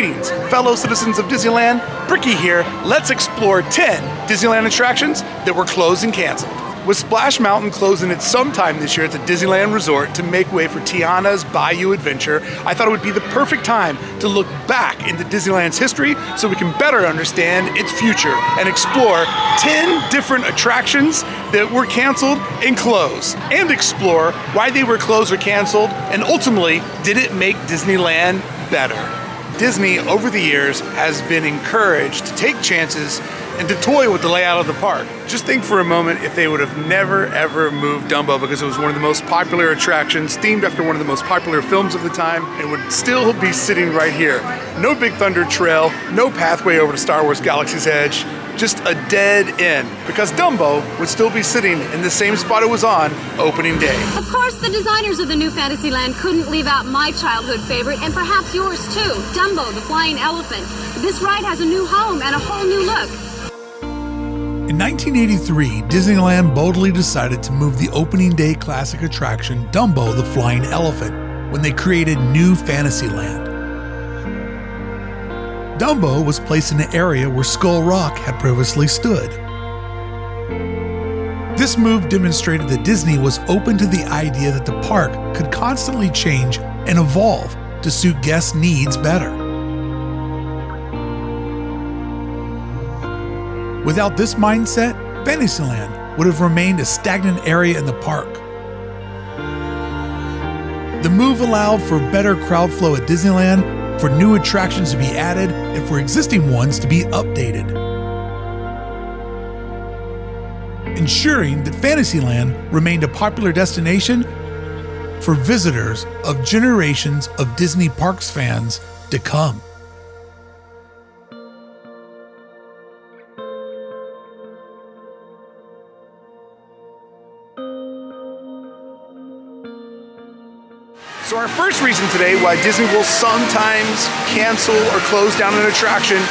Greetings, fellow citizens of Disneyland. Bricky here. Let's explore 10 Disneyland attractions that were closed and canceled. With Splash Mountain closing at some time this year at the Disneyland Resort to make way for Tiana's Bayou Adventure, I thought it would be the perfect time to look back into Disneyland's history so we can better understand its future and explore 10 different attractions that were canceled and closed, and explore why they were closed or canceled, and ultimately, did it make Disneyland better? Disney, over the years, has been encouraged to take chances and to toy with the layout of the park. Just think for a moment if they would have never ever moved Dumbo because it was one of the most popular attractions, themed after one of the most popular films of the time, and would still be sitting right here. No Big Thunder Trail, no pathway over to Star Wars Galaxy's Edge, just a dead end, because Dumbo would still be sitting in the same spot it was on opening day. Of course, the designers of the new Fantasyland couldn't leave out my childhood favorite, and perhaps yours too, Dumbo, the flying elephant. This ride has a new home and a whole new look. In 1983, Disneyland boldly decided to move the opening day classic attraction Dumbo the Flying Elephant when they created New Fantasyland. Dumbo was placed in an area where Skull Rock had previously stood. This move demonstrated that Disney was open to the idea that the park could constantly change and evolve to suit guests' needs better. Without this mindset, Fantasyland would have remained a stagnant area in the park. The move allowed for better crowd flow at Disneyland, for new attractions to be added, and for existing ones to be updated, ensuring that Fantasyland remained a popular destination for visitors of generations of Disney Parks fans to come. So our first reason today why Disney will sometimes cancel or close down an attraction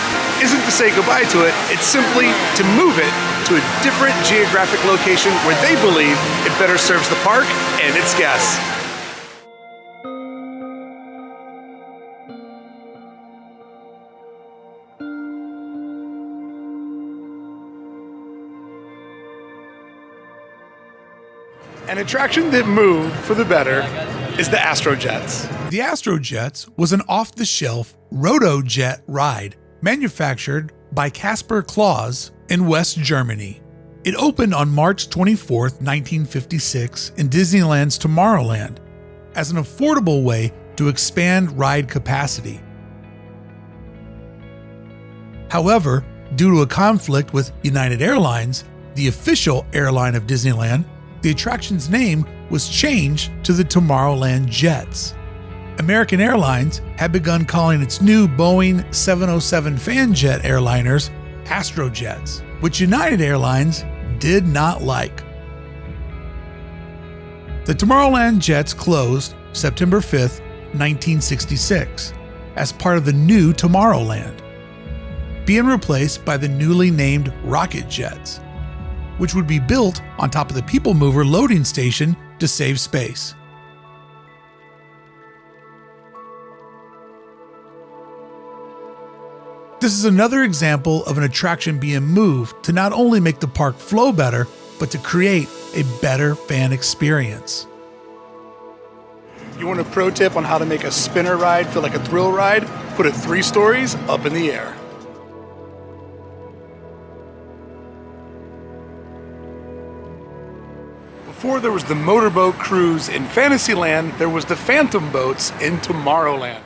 isn't to say goodbye to it, it's simply to move it to a different geographic location where they believe it better serves the park and its guests. An attraction that moved for the better is the Astrojets. The Astrojets was an off-the-shelf rotojet ride manufactured by Kasper Claus in West Germany. It opened on March 24, 1956 in Disneyland's Tomorrowland as an affordable way to expand ride capacity. However, due to a conflict with United Airlines, the official airline of Disneyland, the attraction's name was changed to the Tomorrowland Jets. American Airlines had begun calling its new Boeing 707 fan-jet airliners Astrojets, which United Airlines did not like. The Tomorrowland Jets closed September 5, 1966, as part of the new Tomorrowland, being replaced by the newly named Rocket Jets, which would be built on top of the PeopleMover loading station to save space. This is another example of an attraction being moved to not only make the park flow better, but to create a better fan experience. You want a pro tip on how to make a spinner ride feel like a thrill ride? Put it 3 stories up in the air. Before there was the motorboat cruise in Fantasyland, there was the Phantom Boats in Tomorrowland.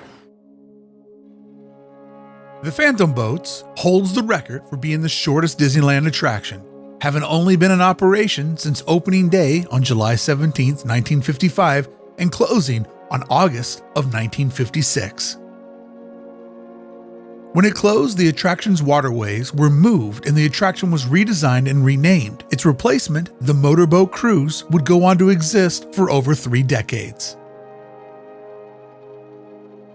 The Phantom Boats holds the record for being the shortest Disneyland attraction, having only been in operation since opening day on July 17, 1955, and closing on August of 1956. When it closed, the attraction's waterways were moved and the attraction was redesigned and renamed. Its replacement, the Motorboat Cruise, would go on to exist for over 3 decades.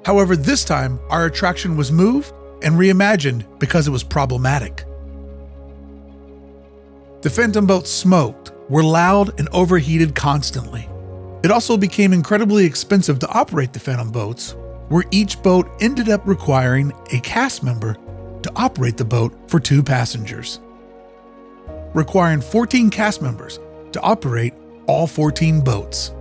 However, this time, our attraction was moved and reimagined because it was problematic. The Phantom Boats smoked, were loud, and overheated constantly. It also became incredibly expensive to operate the Phantom Boats, where each boat ended up requiring a cast member to operate the boat for 2 passengers, requiring 14 cast members to operate all 14 boats.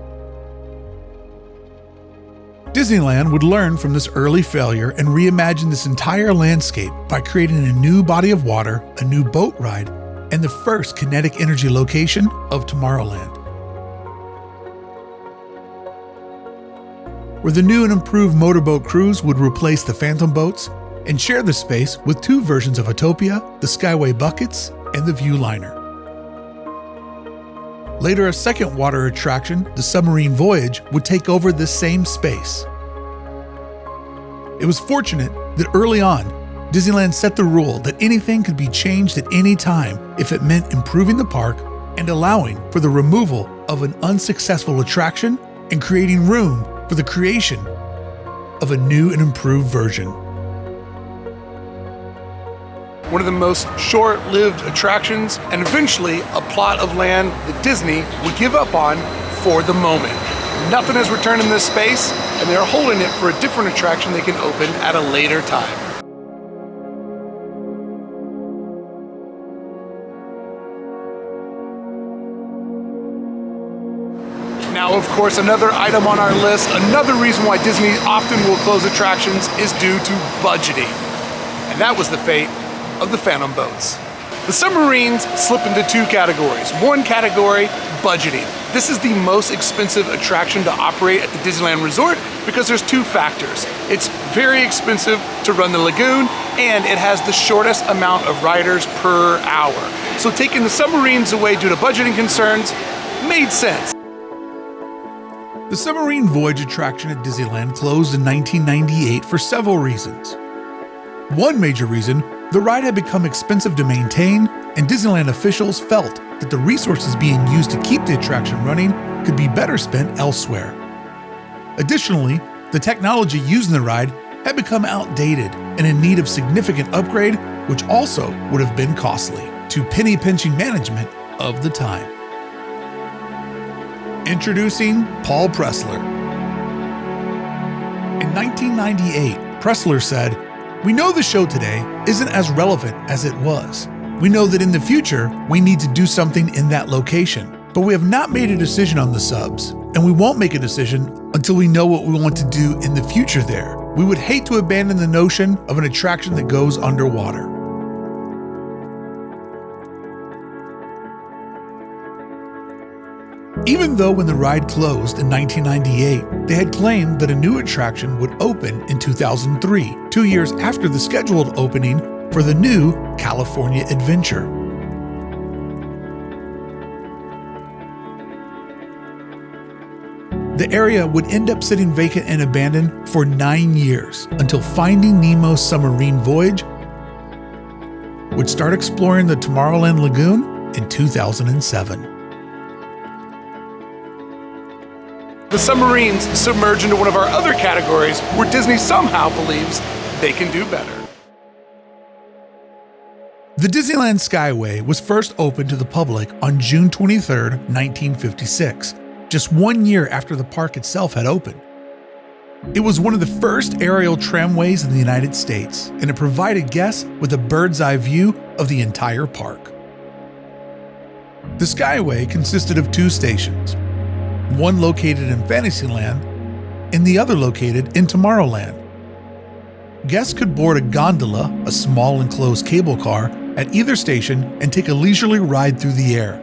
Disneyland would learn from this early failure and reimagine this entire landscape by creating a new body of water, a new boat ride, and the first kinetic energy location of Tomorrowland, where the new and improved motorboat cruise would replace the Phantom boats and share the space with 2 versions of Autopia, the Skyway Buckets, and the Viewliner. Later, a second water attraction, the Submarine Voyage, would take over this same space. It was fortunate that early on, Disneyland set the rule that anything could be changed at any time if it meant improving the park and allowing for the removal of an unsuccessful attraction and creating room for the creation of a new and improved version. One of the most short-lived attractions, and eventually a plot of land that Disney would give up on for the moment. Nothing has returned in this space, and they're holding it for a different attraction they can open at a later time. Now, of course, another item on our list, another reason why Disney often will close attractions is due to budgeting. And that was the fate of the Phantom boats. The Submarines slip into 2 categories. One category, budgeting. This is the most expensive attraction to operate at the Disneyland Resort because there's 2 factors. It's very expensive to run the lagoon, and it has the shortest amount of riders per hour. So taking the Submarines away due to budgeting concerns made sense. The Submarine Voyage attraction at Disneyland closed in 1998 for several reasons. One major reason, the ride had become expensive to maintain, and Disneyland officials felt that the resources being used to keep the attraction running could be better spent elsewhere. Additionally, the technology used in the ride had become outdated and in need of significant upgrade, which also would have been costly to penny-pinching management of the time. Introducing Paul Pressler. In 1998, Pressler said, "We know the show today isn't as relevant as it was. We know that in the future, we need to do something in that location, but we have not made a decision on the subs, and we won't make a decision until we know what we want to do in the future there. We would hate to abandon the notion of an attraction that goes underwater." Even though when the ride closed in 1998, they had claimed that a new attraction would open in 2003, 2 years after the scheduled opening for the new California Adventure. The area would end up sitting vacant and abandoned for 9 years until Finding Nemo's Submarine Voyage would start exploring the Tomorrowland Lagoon in 2007. The Submarines submerge into one of our other categories where Disney somehow believes they can do better. The Disneyland Skyway was first opened to the public on June 23, 1956, just 1 year after the park itself had opened. It was one of the first aerial tramways in the United States, and it provided guests with a bird's-eye view of the entire park. The Skyway consisted of 2 stations, one located in Fantasyland and the other located in Tomorrowland. Guests could board a gondola, a small enclosed cable car, at either station and take a leisurely ride through the air,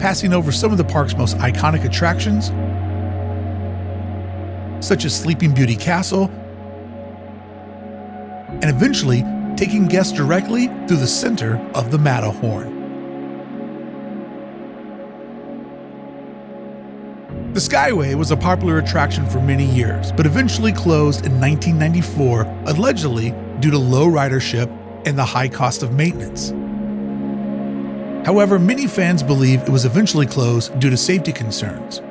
passing over some of the park's most iconic attractions, such as Sleeping Beauty Castle, and eventually taking guests directly through the center of the Matterhorn. The Skyway was a popular attraction for many years, but eventually closed in 1994, allegedly due to low ridership and the high cost of maintenance. However, many fans believe it was eventually closed due to safety concerns.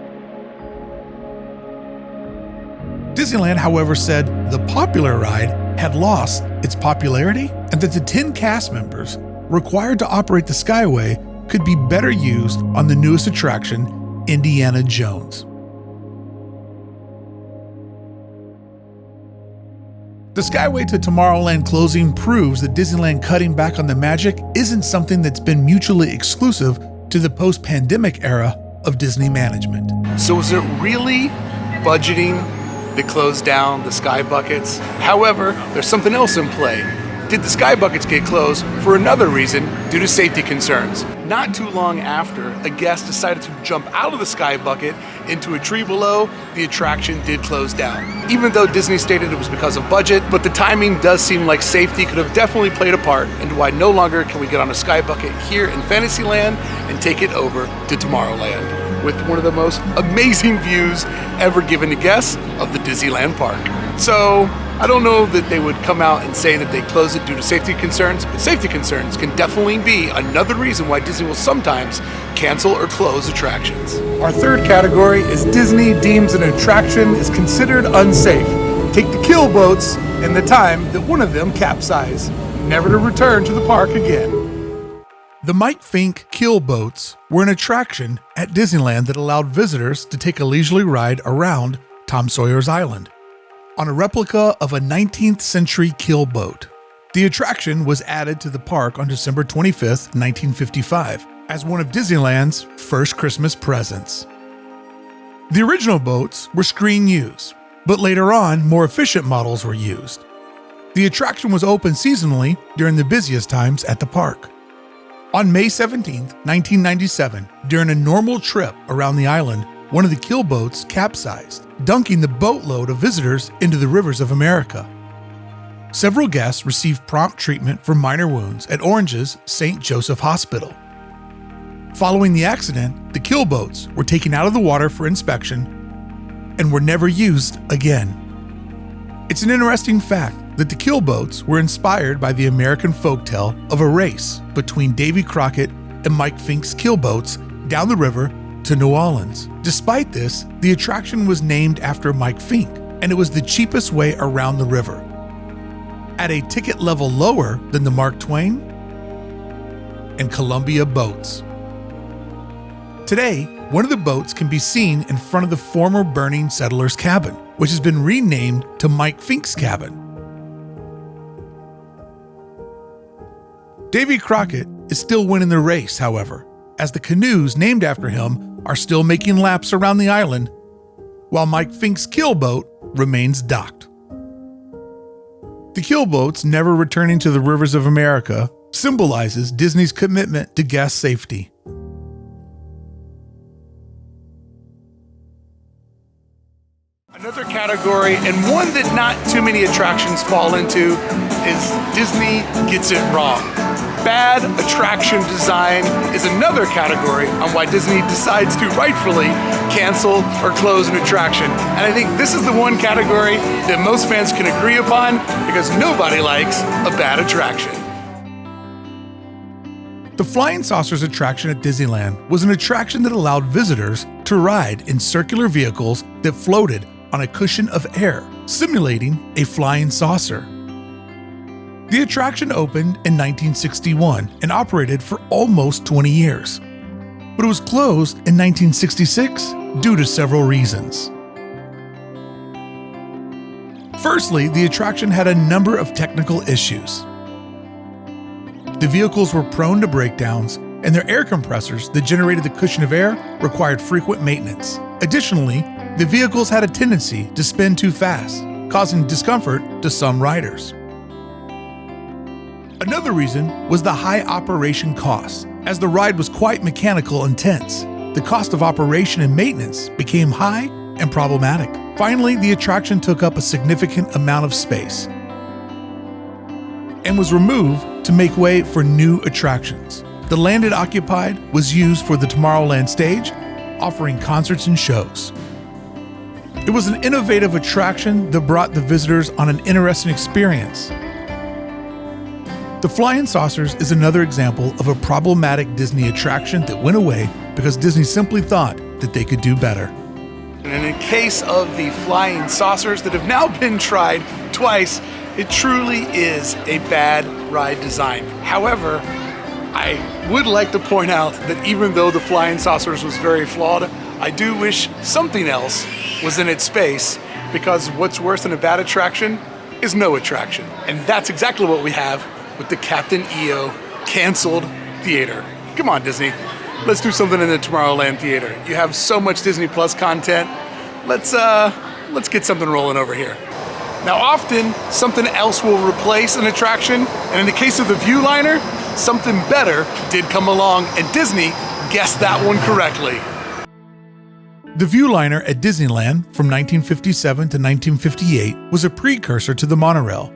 Disneyland, however, said the popular ride had lost its popularity and that the 10 cast members required to operate the Skyway could be better used on the newest attraction, Indiana Jones. The Skyway to Tomorrowland closing proves that Disneyland cutting back on the magic isn't something that's been mutually exclusive to the post-pandemic era of Disney management. So was it really budgeting that closed down the Sky Buckets? However, there's something else in play. Did the Sky Buckets get closed for another reason due to safety concerns? Not too long after, a guest decided to jump out of the Sky Bucket into a tree below, the attraction did close down. Even though Disney stated it was because of budget, but the timing does seem like safety could have definitely played a part into why no longer can we get on a Sky Bucket here in Fantasyland and take it over to Tomorrowland, with one of the most amazing views ever given to guests of the Disneyland park. So, I don't know that they would come out and say that they closed it due to safety concerns, but safety concerns can definitely be another reason why Disney will sometimes cancel or close attractions. Our third category is Disney deems an attraction is considered unsafe. Take the Keelboats and the time that one of them capsized, never to return to the park again. The Mike Fink Keelboats were an attraction at Disneyland that allowed visitors to take a leisurely ride around Tom Sawyer's Island on a replica of a 19th century keelboat. The attraction was added to the park on December 25th, 1955, as one of Disneyland's first Christmas presents. The original boats were screen used, but later on, more efficient models were used. The attraction was open seasonally during the busiest times at the park. On May 17, 1997, during a normal trip around the island, one of the keelboats capsized, dunking the boatload of visitors into the rivers of America. Several guests received prompt treatment for minor wounds at Orange's St. Joseph Hospital. Following the accident, the keelboats were taken out of the water for inspection and were never used again. It's an interesting fact that the keelboats were inspired by the American folktale of a race between Davy Crockett and Mike Fink's keelboats down the river to New Orleans. Despite this, the attraction was named after Mike Fink, and it was the cheapest way around the river, at a ticket level lower than the Mark Twain and Columbia boats. Today, one of the boats can be seen in front of the former burning settler's cabin, which has been renamed to Mike Fink's cabin. Davy Crockett is still winning the race, however, as the canoes named after him are still making laps around the island, while Mike Fink's keelboat remains docked. The keelboats never returning to the rivers of America symbolizes Disney's commitment to guest safety. Another category, and one that not too many attractions fall into, is Disney gets it wrong. Bad attraction design is another category on why Disney decides to rightfully cancel or close an attraction. And I think this is the one category that most fans can agree upon because nobody likes a bad attraction. The Flying Saucers attraction at Disneyland was an attraction that allowed visitors to ride in circular vehicles that floated on a cushion of air, simulating a flying saucer. The attraction opened in 1961 and operated for almost 20 years, but it was closed in 1966 due to several reasons. Firstly, the attraction had a number of technical issues. The vehicles were prone to breakdowns, and their air compressors that generated the cushion of air required frequent maintenance. Additionally, the vehicles had a tendency to spin too fast, causing discomfort to some riders. Another reason was the high operation costs. As the ride was quite mechanical intense, the cost of operation and maintenance became high and problematic. Finally, the attraction took up a significant amount of space and was removed to make way for new attractions. The land it occupied was used for the Tomorrowland stage, offering concerts and shows. It was an innovative attraction that brought the visitors on an interesting experience. The Flying Saucers is another example of a problematic Disney attraction that went away because Disney simply thought that they could do better. And in the case of the Flying Saucers that have now been tried twice, it truly is a bad ride design. However, I would like to point out that even though the Flying Saucers was very flawed, I do wish something else was in its space, because what's worse than a bad attraction is no attraction. And that's exactly what we have with the Captain EO canceled theater. Come on, Disney. Let's do something in the Tomorrowland theater. You have so much Disney Plus content. Let's get something rolling over here. Now, often something else will replace an attraction, and in the case of the Viewliner, something better did come along, and Disney guessed that one correctly. The Viewliner at Disneyland from 1957 to 1958 was a precursor to the monorail,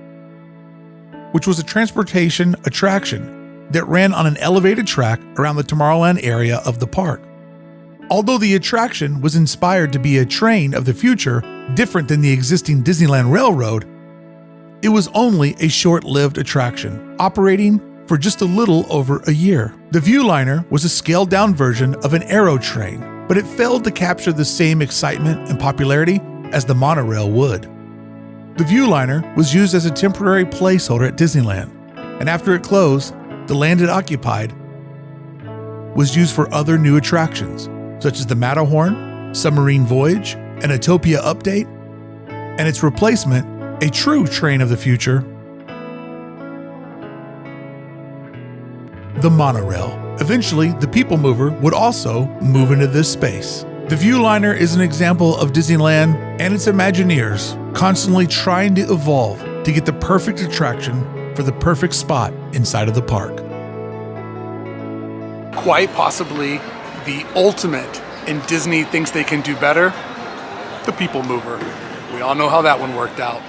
which was a transportation attraction that ran on an elevated track around the Tomorrowland area of the park. Although the attraction was inspired to be a train of the future, different than the existing Disneyland Railroad, it was only a short-lived attraction, operating for just a little over a year. The Viewliner was a scaled-down version of an aero train, but it failed to capture the same excitement and popularity as the monorail would. The Viewliner was used as a temporary placeholder at Disneyland, and after it closed, the land it occupied was used for other new attractions, such as the Matterhorn, Submarine Voyage, and Utopia Update, and its replacement, a true train of the future, the monorail. Eventually, the PeopleMover would also move into this space. The Viewliner is an example of Disneyland and its Imagineers constantly trying to evolve to get the perfect attraction for the perfect spot inside of the park. Quite possibly the ultimate in Disney thinks they can do better, the PeopleMover. We all know how that one worked out.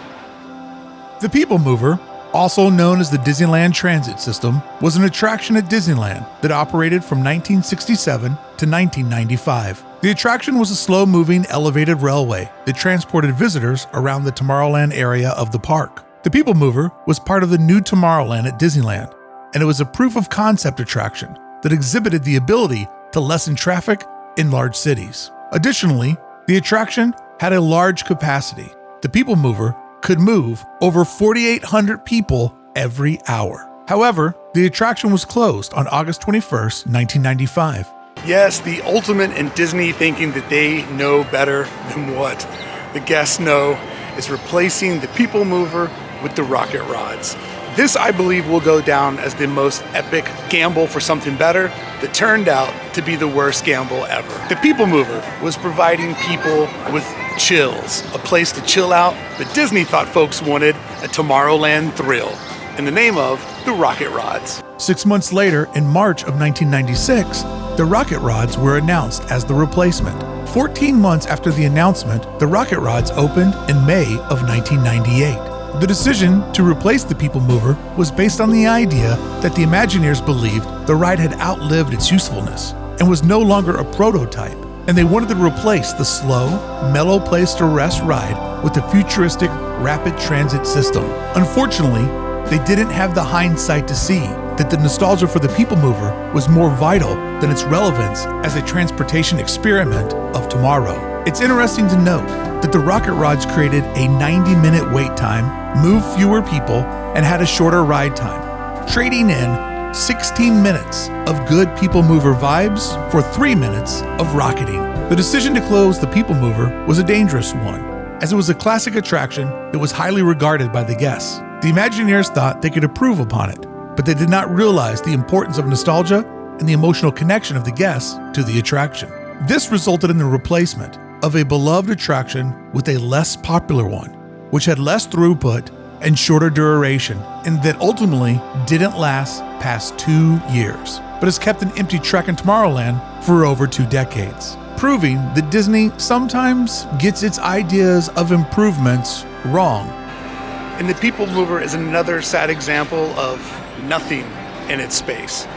The PeopleMover, also known as the Disneyland Transit System, was an attraction at Disneyland that operated from 1967 to 1995. The attraction was a slow-moving elevated railway that transported visitors around the Tomorrowland area of the park. The PeopleMover was part of the new Tomorrowland at Disneyland, and it was a proof of concept attraction that exhibited the ability to lessen traffic in large cities. Additionally, the attraction had a large capacity. The PeopleMover could move over 4,800 people every hour. However, the attraction was closed on August 21st, 1995. Yes, the ultimate in Disney thinking that they know better than what the guests know is replacing the PeopleMover with the rocket rods. This, I believe, will go down as the most epic gamble for something better that turned out to be the worst gamble ever. The PeopleMover was providing people with chills, a place to chill out, but Disney thought folks wanted a Tomorrowland thrill in the name of the rocket rods. 6 months later, in March of 1996, the rocket rods were announced as the replacement. 14 months after the announcement, the rocket rods opened in May of 1998. The decision to replace the PeopleMover was based on the idea that the Imagineers believed the ride had outlived its usefulness and was no longer a prototype, and they wanted to replace the slow, mellow place-to-rest ride with a futuristic rapid transit system. Unfortunately, they didn't have the hindsight to see that the nostalgia for the PeopleMover was more vital than its relevance as a transportation experiment of tomorrow. It's interesting to note that the rocket rods created a 90-minute wait time, moved fewer people, and had a shorter ride time, trading in 16 minutes of good PeopleMover vibes for 3 minutes of rocketing. The decision to close the PeopleMover was a dangerous one, as it was a classic attraction that was highly regarded by the guests. The Imagineers thought they could improve upon it, but they did not realize the importance of nostalgia and the emotional connection of the guests to the attraction. This resulted in the replacement of a beloved attraction with a less popular one, which had less throughput and shorter duration, and that ultimately didn't last past 2 years, but has kept an empty track in Tomorrowland for over 2 decades, proving that Disney sometimes gets its ideas of improvements wrong. And the PeopleMover is another sad example of nothing in its space.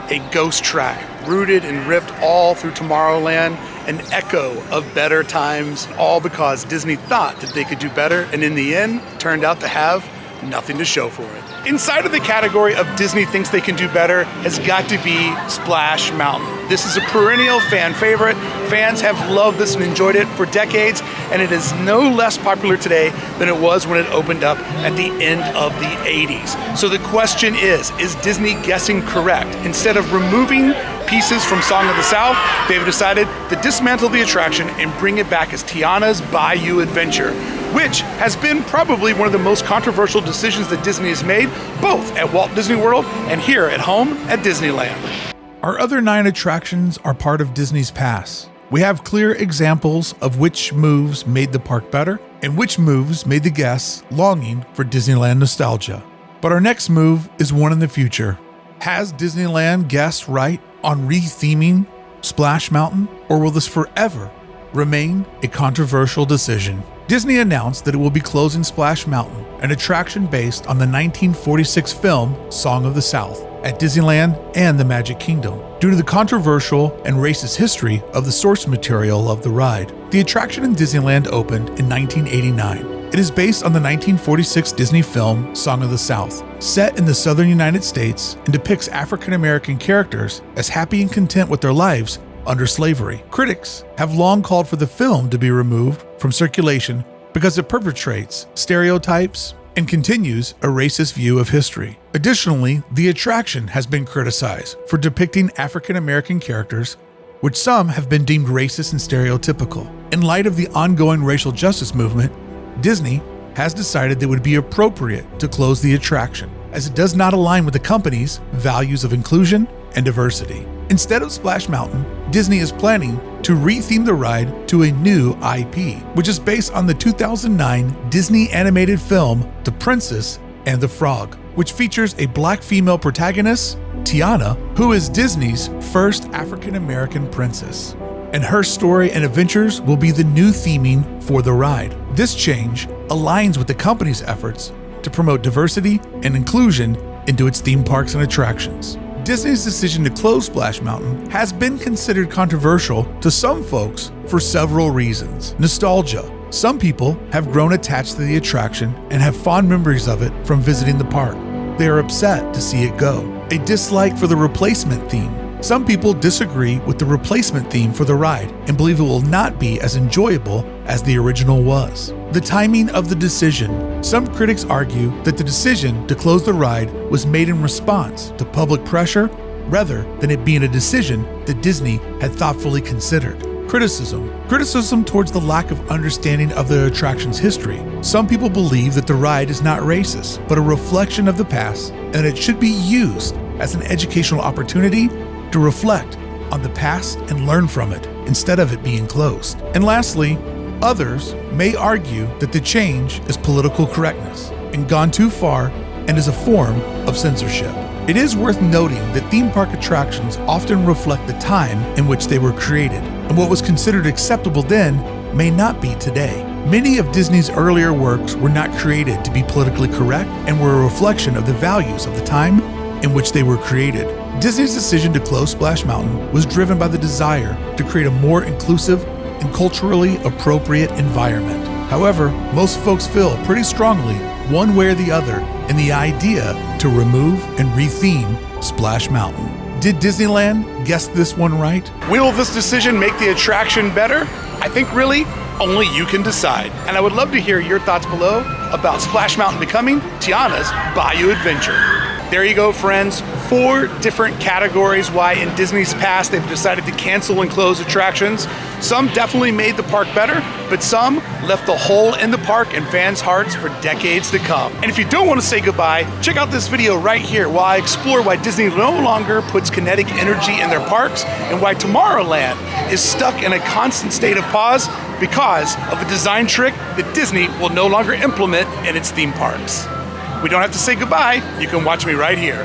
A ghost track, rooted and ripped all through Tomorrowland, an echo of better times, all because Disney thought that they could do better, and in the end, turned out to have nothing to show for it. Inside of the category of Disney thinks they can do better has got to be Splash Mountain. This is a perennial fan favorite. Fans have loved this and enjoyed it for decades, and it is no less popular today than it was when it opened up at the end of the 80s. So the question is Disney guessing correct? Instead of removing pieces from Song of the South, they've decided to dismantle the attraction and bring it back as Tiana's Bayou Adventure. which has been probably one of the most controversial decisions that Disney has made, both at Walt Disney World and here at home at Disneyland. Our other 9 attractions are part of Disney's past. We have clear examples of which moves made the park better and which moves made the guests longing for Disneyland nostalgia. But our next move is one in the future. Has Disneyland guessed right on re-theming Splash Mountain, or will this forever remain a controversial decision? Disney announced that it will be closing Splash Mountain, an attraction based on the 1946 film Song of the South, at Disneyland and the Magic Kingdom, due to the controversial and racist history of the source material of the ride. The attraction in Disneyland opened in 1989. It is based on the 1946 Disney film Song of the South, set in the southern United States, and depicts African American characters as happy and content with their lives under slavery. Critics have long called for the film to be removed from circulation because it perpetrates stereotypes and continues a racist view of history. Additionally, the attraction has been criticized for depicting African American characters, which some have been deemed racist and stereotypical. In light of the ongoing racial justice movement, Disney has decided that it would be appropriate to close the attraction, as it does not align with the company's values of inclusion and diversity. Instead of Splash Mountain, Disney is planning to re-theme the ride to a new IP, which is based on the 2009 Disney animated film The Princess and the Frog, which features a black female protagonist, Tiana, who is Disney's first African American princess. And her story and adventures will be the new theming for the ride. This change aligns with the company's efforts to promote diversity and inclusion into its theme parks and attractions. Disney's decision to close Splash Mountain has been considered controversial to some folks for several reasons. Nostalgia. Some people have grown attached to the attraction and have fond memories of it from visiting the park. They are upset to see it go. A dislike for the replacement theme. Some people disagree with the replacement theme for the ride and believe it will not be as enjoyable as the original was. The timing of the decision. Some critics argue that the decision to close the ride was made in response to public pressure rather than it being a decision that Disney had thoughtfully considered. Criticism towards the lack of understanding of the attraction's history. Some people believe that the ride is not racist, but a reflection of the past, and it should be used as an educational opportunity to reflect on the past and learn from it instead of it being closed. And lastly, others may argue that the change is political correctness and gone too far and is a form of censorship. It is worth noting that theme park attractions often reflect the time in which they were created, and what was considered acceptable then may not be today. Many of Disney's earlier works were not created to be politically correct and were a reflection of the values of the time in which they were created. Disney's decision to close Splash Mountain was driven by the desire to create a more inclusive and culturally appropriate environment. However, most folks feel pretty strongly, one way or the other, in the idea to remove and re-theme Splash Mountain. Did Disneyland guess this one right? Will this decision make the attraction better? I think really only you can decide. And I would love to hear your thoughts below about Splash Mountain becoming Tiana's Bayou Adventure. There you go, friends. 4 different categories why in Disney's past they've decided to cancel and close attractions. Some definitely made the park better, but some left the hole in the park in fans' hearts for decades to come. And if you don't want to say goodbye, check out this video right here while I explore why Disney no longer puts kinetic energy in their parks and why Tomorrowland is stuck in a constant state of pause because of a design trick that Disney will no longer implement in its theme parks. We don't have to say goodbye. You can watch me right here.